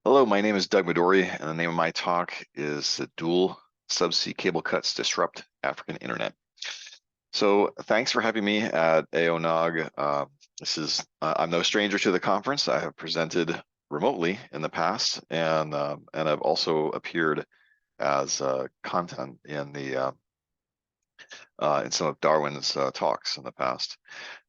Hello, my name is Doug Madory, and the name of my talk is the Dual Subsea Cable Cuts Disrupt African Internet. So thanks for having me at AONOG. I'm no stranger to the conference. I have presented remotely in the past, and I've also appeared as content in some of Darwin's talks in the past.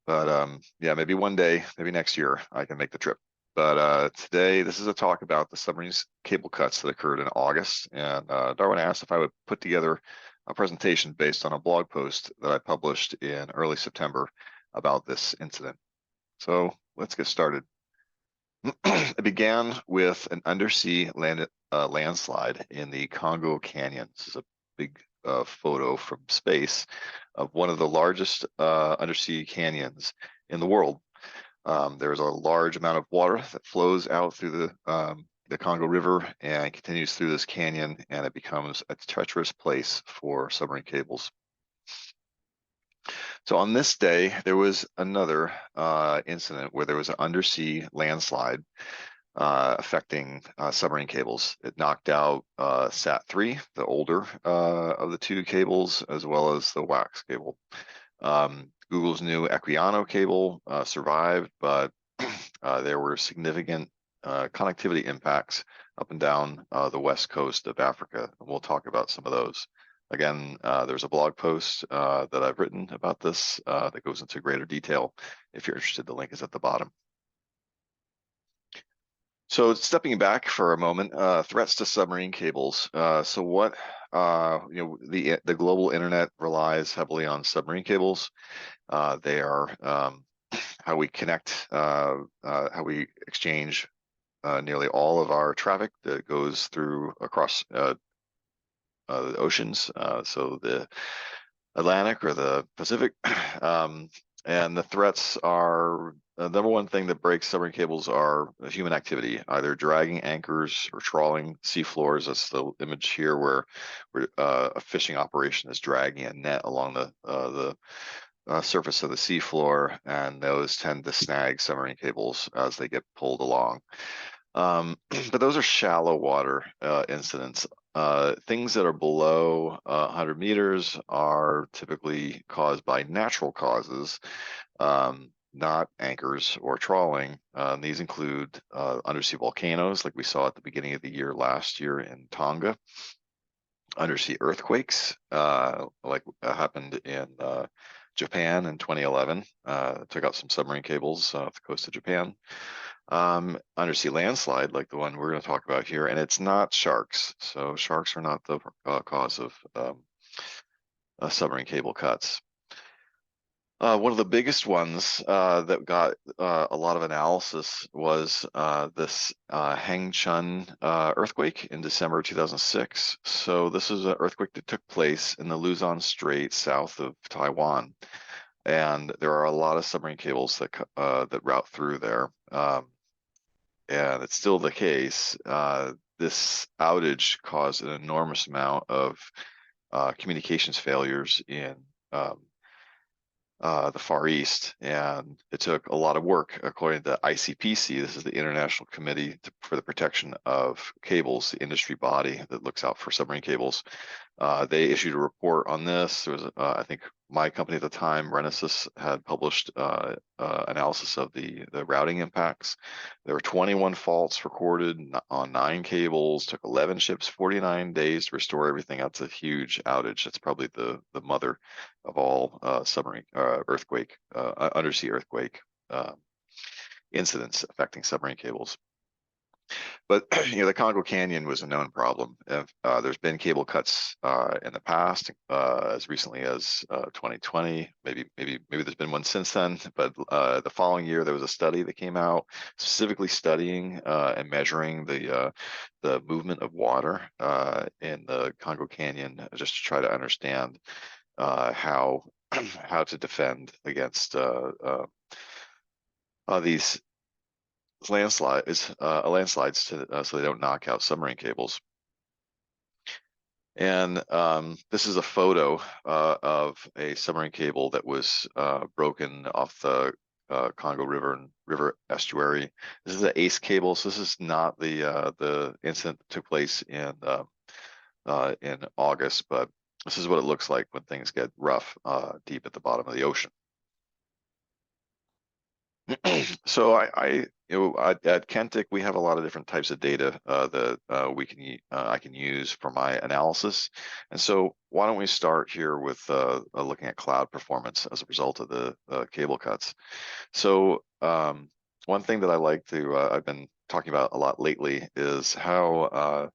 But yeah, maybe one day, maybe next year, I can make the trip. But today, this is a talk about the submarine cable cuts that occurred in August. And Darwin asked if I would put together a presentation based on a blog post that I published in early September about this incident. So let's get started. It began with an undersea landslide in the Congo Canyon. This is a big photo from space of one of the largest undersea canyons in the world. There's a large amount of water that flows out through the Congo River and continues through this canyon, and it becomes a treacherous place for submarine cables. So on this day, there was another incident where there was an undersea landslide affecting submarine cables. It knocked out SAT-3, the older of the two cables, as well as the wax cable. Google's new Equiano cable survived, but there were significant connectivity impacts up and down the west coast of Africa. And we'll talk about some of those. Again, there's a blog post that I've written about this that goes into greater detail. If you're interested, the link is at the bottom. So stepping back for a moment, threats to submarine cables. So what, the global internet relies heavily on submarine cables. They are how we connect, how we exchange nearly all of our traffic that goes through across the oceans. So the Atlantic or the Pacific. And the threats are the number one thing that breaks submarine cables are human activity, either dragging anchors or trawling seafloors. That's the image here where a fishing operation is dragging a net along the surface of the seafloor, and those tend to snag submarine cables as they get pulled along. But those are shallow water incidents. Things that are below 100 meters are typically caused by natural causes, not anchors or trawling. These include undersea volcanoes, like we saw at the beginning of the year last year in Tonga, undersea earthquakes, like happened in Japan in 2011, took out some submarine cables off the coast of Japan. Undersea landslide, like the one we're going to talk about here, and it's not sharks. So sharks are not the cause of submarine cable cuts. One of the biggest ones that got a lot of analysis was this Hangchun earthquake in December 2006. So this is an earthquake that took place in the Luzon Strait south of Taiwan. And there are a lot of submarine cables that route through there. And it's still the case. This outage caused an enormous amount of communications failures in the Far East, and it took a lot of work. According to ICPC, this is the International Committee for the Protection of Cables, the industry body that looks out for submarine cables. They issued a report on this. There was, I think, my company at the time, Renesas, had published analysis of the routing impacts. There were 21 faults recorded on 9 cables. Took 11 ships 49 days to restore everything. That's a huge outage. That's probably the mother of all submarine undersea earthquake incidents affecting submarine cables. But the Congo Canyon was a known problem. There's been cable cuts in the past, as recently as 2020. Maybe there's been one since then. But the following year, there was a study that came out specifically studying and measuring the movement of water in the Congo Canyon, just to try to understand how to defend against these landslides so they don't knock out submarine cables. And this is a photo of a submarine cable that was broken off the Congo River and River Estuary. This is an ACE cable, so this is not the incident that took place in August, but this is what it looks like when things get rough deep at the bottom of the ocean. So at Kentic, we have a lot of different types of data that I can use for my analysis. And so why don't we start here with looking at cloud performance as a result of the cable cuts. So one thing that I like to I've been talking about a lot lately is how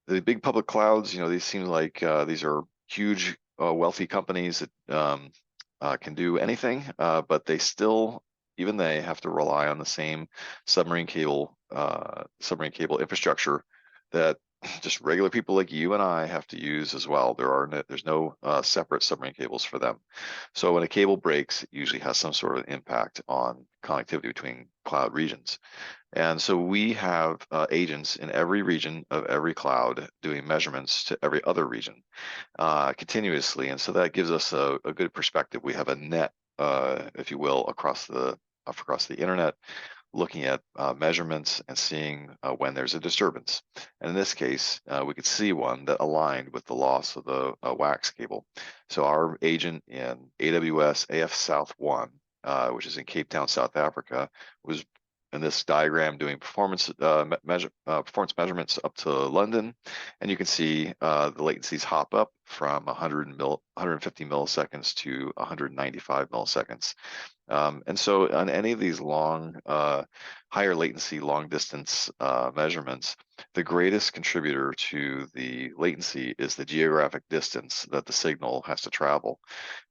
the big public clouds, these seem like these are huge, wealthy companies that can do anything, but even they have to rely on the same submarine cable infrastructure that just regular people like you and I have to use as well. There's no separate submarine cables for them. So when a cable breaks, it usually has some sort of impact on connectivity between cloud regions. And so we have agents in every region of every cloud doing measurements to every other region continuously. And so that gives us a good perspective. We have a net, if you will, across the internet, looking at measurements and seeing when there's a disturbance. And in this case, we could see one that aligned with the loss of the wax cable. So our agent in AWS AF South 1, which is in Cape Town, South Africa, was in this diagram doing performance measurements up to London, and you can see the latencies hop up from 150 milliseconds to 195 milliseconds. And so on any of these long, higher latency, long distance measurements, the greatest contributor to the latency is the geographic distance that the signal has to travel.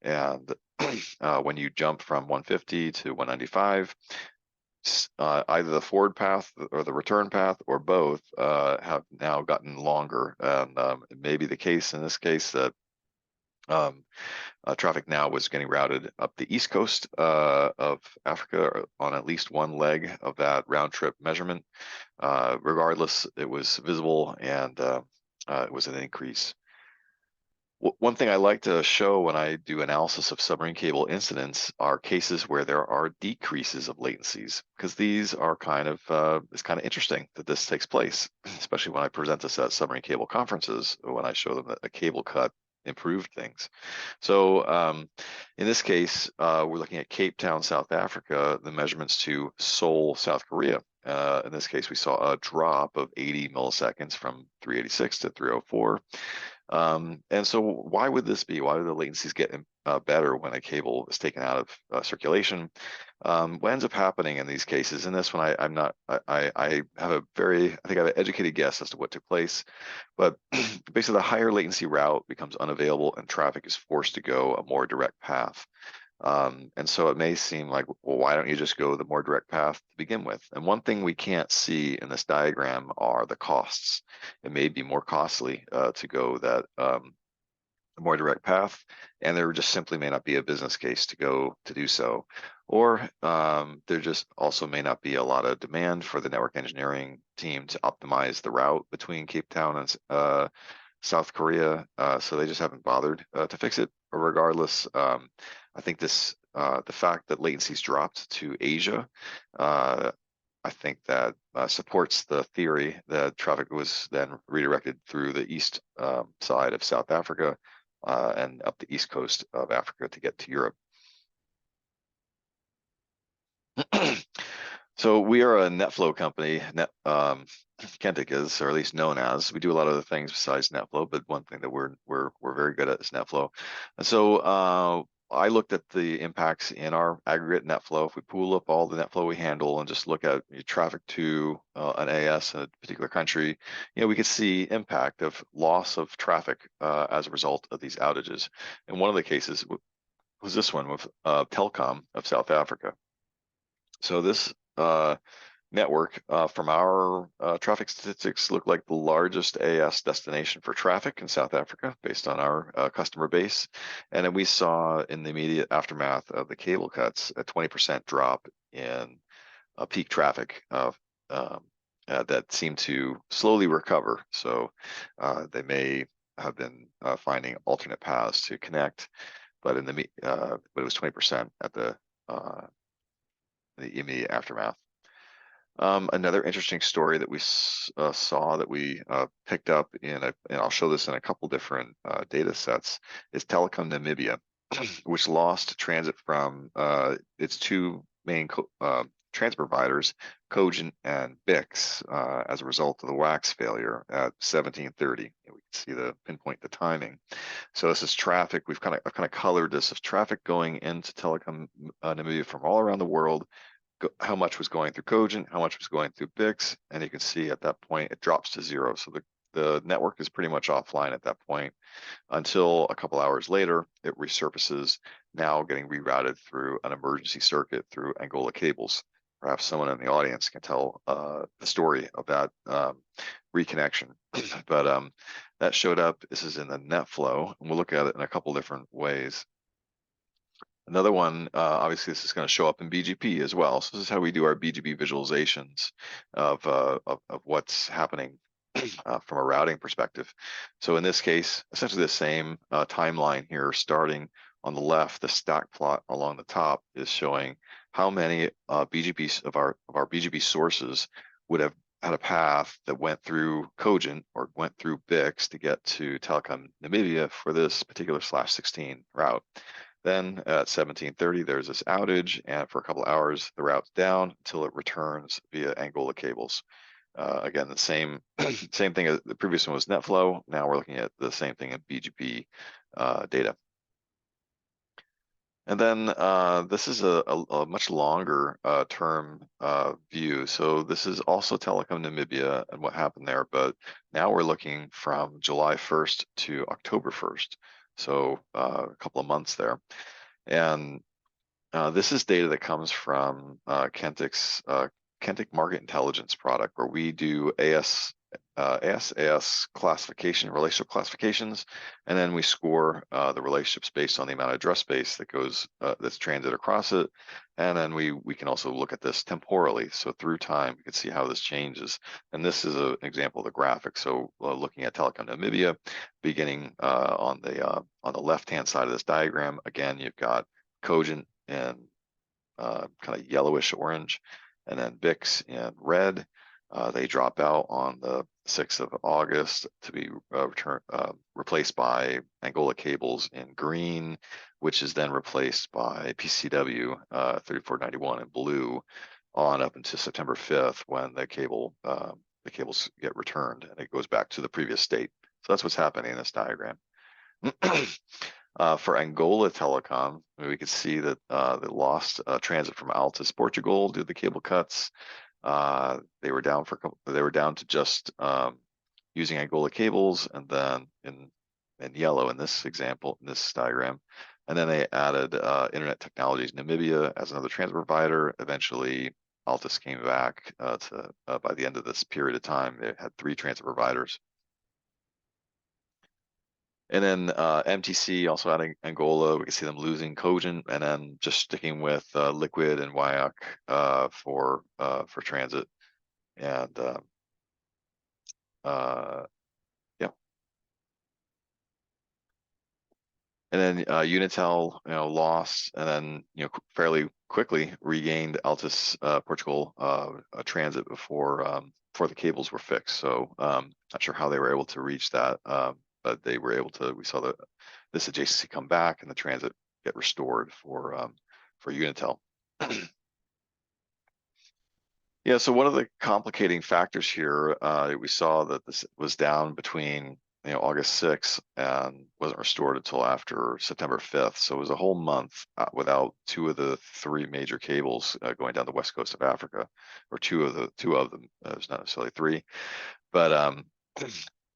And when you jump from 150 to 195, either the forward path or the return path or both have now gotten longer. And it may be the case in this case that traffic now was getting routed up the east coast of Africa on at least one leg of that round trip measurement. Regardless, it was visible and it was an increase. One thing I like to show when I do analysis of submarine cable incidents are cases where there are decreases of latencies, because these are it's kind of interesting that this takes place, especially when I present this at submarine cable conferences, when I show them that a cable cut improved things. So in this case, we're looking at Cape Town, South Africa, the measurements to Seoul, South Korea. In this case, we saw a drop of 80 milliseconds from 386 to 304. And so why would this be? Why do the latencies get better when a cable is taken out of circulation? What ends up happening in these cases, in this one, I have I think I have an educated guess as to what took place, but basically the higher latency route becomes unavailable and traffic is forced to go a more direct path. And so it may seem like, well, why don't you just go the more direct path to begin with? And one thing we can't see in this diagram are the costs. It may be more costly to go that more direct path, and there just simply may not be a business case to do so. Or there just also may not be a lot of demand for the network engineering team to optimize the route between Cape Town and South Korea, so they just haven't bothered to fix it. Regardless, I think the fact that latencies dropped to Asia, I think that supports the theory that traffic was then redirected through the east side of South Africa and up the east coast of Africa to get to Europe. So we are a NetFlow company. Kentic is, or at least known as. We do a lot of other things besides NetFlow, but one thing that we're very good at is NetFlow. And so I looked at the impacts in our aggregate NetFlow. If we pool up all the NetFlow we handle and just look at traffic to an AS in a particular country, we could see impact of loss of traffic as a result of these outages. And one of the cases was this one with Telkom of South Africa. So this network from our traffic statistics looked like the largest AS destination for traffic in South Africa based on our customer base. And then we saw in the immediate aftermath of the cable cuts a 20% drop in peak traffic that seemed to slowly recover. So they may have been finding alternate paths to connect, but but it was 20% at the the immediate aftermath. Another interesting story that we saw that we picked up and I'll show this in a couple different data sets, is Telecom Namibia, which lost transit from its two main transit providers, Cogent and Bix, as a result of the wax failure at 17:30. We can see pinpoint the timing. So this is traffic. I've kind of colored this as traffic going into Telecom Namibia from all around the world. How much was going through Cogent, how much was going through Bix, and you can see at that point it drops to zero. So the network is pretty much offline at that point until a couple hours later it resurfaces, now getting rerouted through an emergency circuit through Angola cables. Perhaps someone in the audience can tell the story of that reconnection. But that showed up. This is in the net flow, and we'll look at it in a couple different ways. Another one, obviously, this is going to show up in BGP as well. So this is how we do our BGP visualizations of what's happening from a routing perspective. So in this case, essentially the same timeline here, starting on the left. The stack plot along the top is showing how many BGP of our BGP sources would have had a path that went through Cogent or went through Bix to get to Telecom Namibia for this particular /16 route. Then at 17:30, there's this outage, and for a couple of hours, the route's down until it returns via Angola cables. Again, the same thing as the previous one was NetFlow. Now we're looking at the same thing in BGP data. And then this is a much longer term view. So this is also Telecom Namibia and what happened there, but now we're looking from July 1st to October 1st. So a couple of months there. And this is data that comes from Kentic's Kentic Market Intelligence product, where we do AS classification, relationship classifications, and then we score the relationships based on the amount of address space that goes that's transit across it, and then we can also look at this temporally, so through time we can see how this changes. And this is an example of the graphic. So looking at Telecom Namibia, beginning on the left-hand side of this diagram, again you've got Cogent in kind of yellowish orange, and then Bix in red. They drop out on the 6th of August to be replaced by Angola cables in green, which is then replaced by PCW 3491 in blue on up until September 5th, when the cables get returned and it goes back to the previous state. So that's what's happening in this diagram. For Angola Telecom, we could see that they lost transit from Altus, Portugal due to the cable cuts. They were down to just using Angola cables, and then in yellow in this example, in this diagram, and then they added Internet Technologies Namibia as another transit provider. Eventually, Altus came back by the end of this period of time, they had 3 transit providers. And then MTC also adding Angola. We can see them losing Cogent, and then just sticking with Liquid and WIOC for transit. And yeah. And then Unitel, lost, and then fairly quickly regained Altus Portugal transit before the cables were fixed. So not sure how they were able to reach that. But they were able to. We saw this adjacency come back and the transit get restored for Unitel. Yeah, so one of the complicating factors here, we saw that this was down between August 6th and wasn't restored until after September 5th. So it was a whole month without 2 of the 3 major cables going down the west coast of Africa, or two of them. It was not necessarily 3, but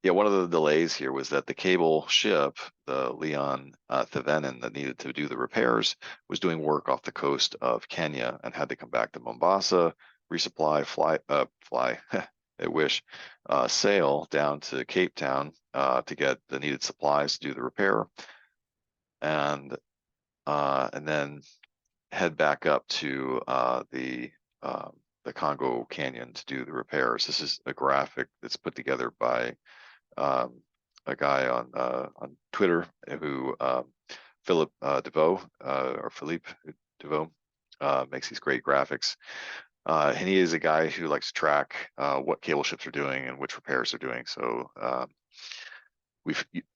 yeah, one of the delays here was that the cable ship, the Leon Thevenin, that needed to do the repairs, was doing work off the coast of Kenya and had to come back to Mombasa, resupply, sail down to Cape Town to get the needed supplies to do the repair, and then head back up to the Congo Canyon to do the repairs. This is a graphic that's put together by a guy on Twitter who Philippe DeVoe. makes these great graphics. And he is a guy who likes to track what cable ships are doing and which repairs they're doing. So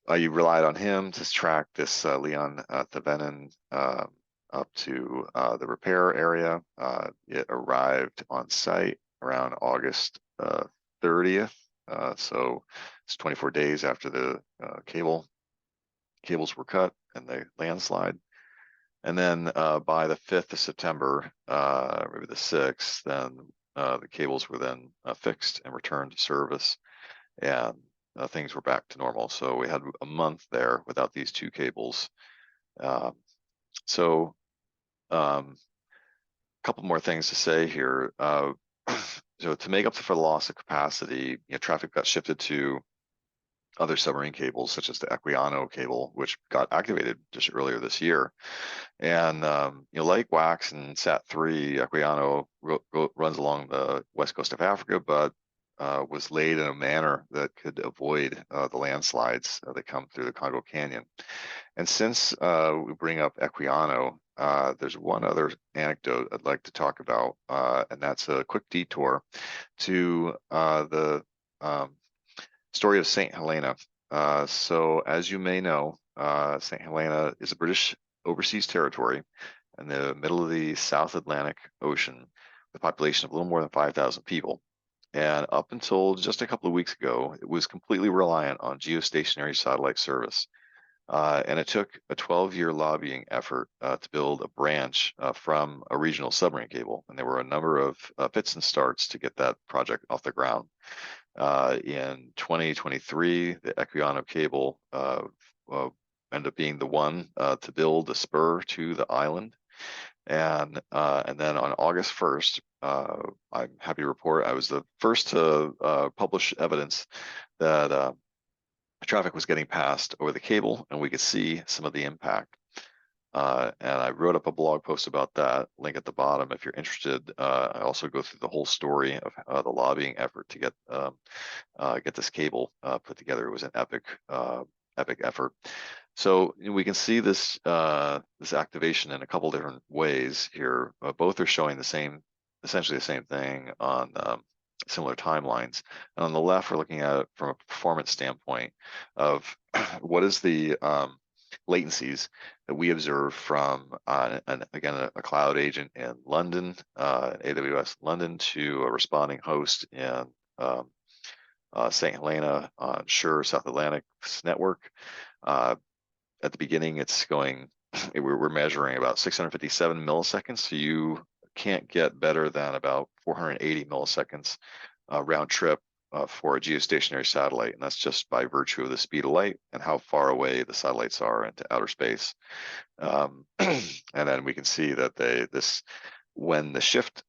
I relied on him to track this Leon Thevenin up to the repair area. It arrived on site around August 30th. So it's 24 days after the cables were cut and the landslide. And then by the 5th of September, maybe the 6th, then the cables were then fixed and returned to service, and things were back to normal. So we had a month there without these two cables. So a couple more things to say here. So to make up for the loss of capacity, traffic got shifted to other submarine cables, such as the AONOG cable, which got activated just earlier this year. And like WAX and SAT-3, AONOG runs along the west coast of Africa, but was laid in a manner that could avoid the landslides that come through the Congo Canyon. And since we bring up AONOG, there's one other anecdote I'd like to talk about, and that's a quick detour to the story of St. Helena. So as you may know, St. Helena is a British overseas territory in the middle of the South Atlantic Ocean, with a population of a little more than 5,000 people. And up until just a couple of weeks ago, it was completely reliant on geostationary satellite service. And it took a 12-year lobbying effort to build a branch from a regional submarine cable. And there were a number of fits and starts to get that project off the ground. In 2023, the AONOG cable ended up being the one to build a spur to the island. And then on August 1st, I'm happy to report I was the first to publish evidence that traffic was getting passed over the cable, and we could see some of the impact. And I wrote up a blog post about that, link at the bottom if you're interested. I also go through the whole story of the lobbying effort to get this cable put together. It was an epic effort. So we can see this activation in a couple different ways here. Both are showing essentially the same thing on similar timelines. And on the left, we're looking at it from a performance standpoint of what is the latencies that we observe from, again, a cloud agent in London, AWS London, to a responding host in St. Helena on SURE South Atlantic's network. At the beginning, it's going, we're measuring about 657 milliseconds, so you can't get better than about 480 milliseconds round trip for a geostationary satellite, and that's just by virtue of the speed of light and how far away the satellites are into outer space. And then we can see that when the shift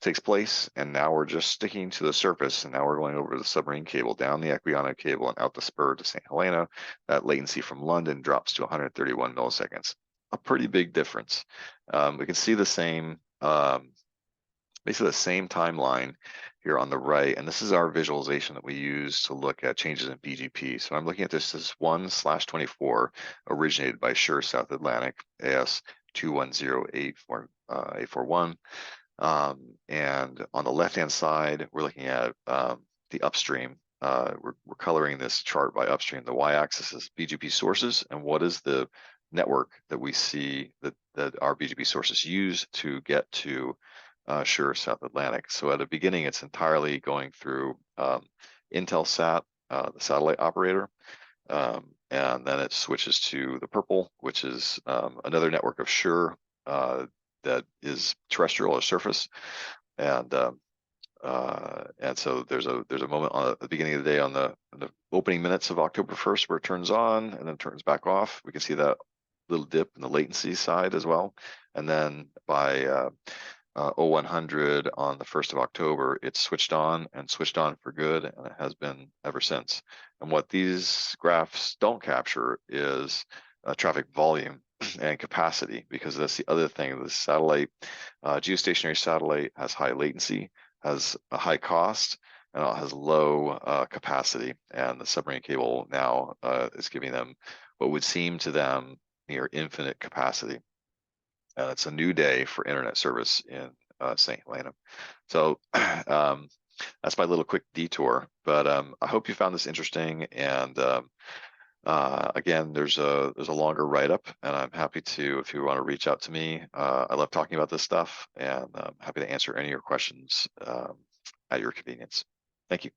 takes place, and now we're just sticking to the surface, and now we're going over the submarine cable, down the AONOG cable, and out the spur to St. Helena. That latency from London drops to 131 milliseconds. A pretty big difference. We can see the same, basically the same timeline here on the right, and this is our visualization that we use to look at changes in BGP. So I'm looking at this as 1/24, originated by SURE South Atlantic, AS 2108441. And on the left-hand side, we're looking at the upstream. We're coloring this chart by upstream. The y-axis is BGP sources, and what is the network that we see that our BGP sources use to get to SURE South Atlantic. So at the beginning, it's entirely going through Intelsat, the satellite operator, and then it switches to the purple, which is another network of SURE that is terrestrial or surface, and so there's a moment at the beginning of the day on the opening minutes of October 1st where it turns on and then turns back off. We can see that little dip in the latency side as well, and then by 0100 on the 1st of October, it's switched on for good, and it has been ever since. And what these graphs don't capture is traffic volume and capacity, because that's the other thing. The satellite, geostationary satellite, has high latency, has a high cost, and it has low capacity. And the submarine cable now is giving them what would seem to them near infinite capacity. It's a new day for internet service in St. Helena. So that's my little quick detour. But I hope you found this interesting. And again, there's a longer write-up, and I'm happy to, if you want to reach out to me. I love talking about this stuff, and I'm happy to answer any of your questions at your convenience. Thank you.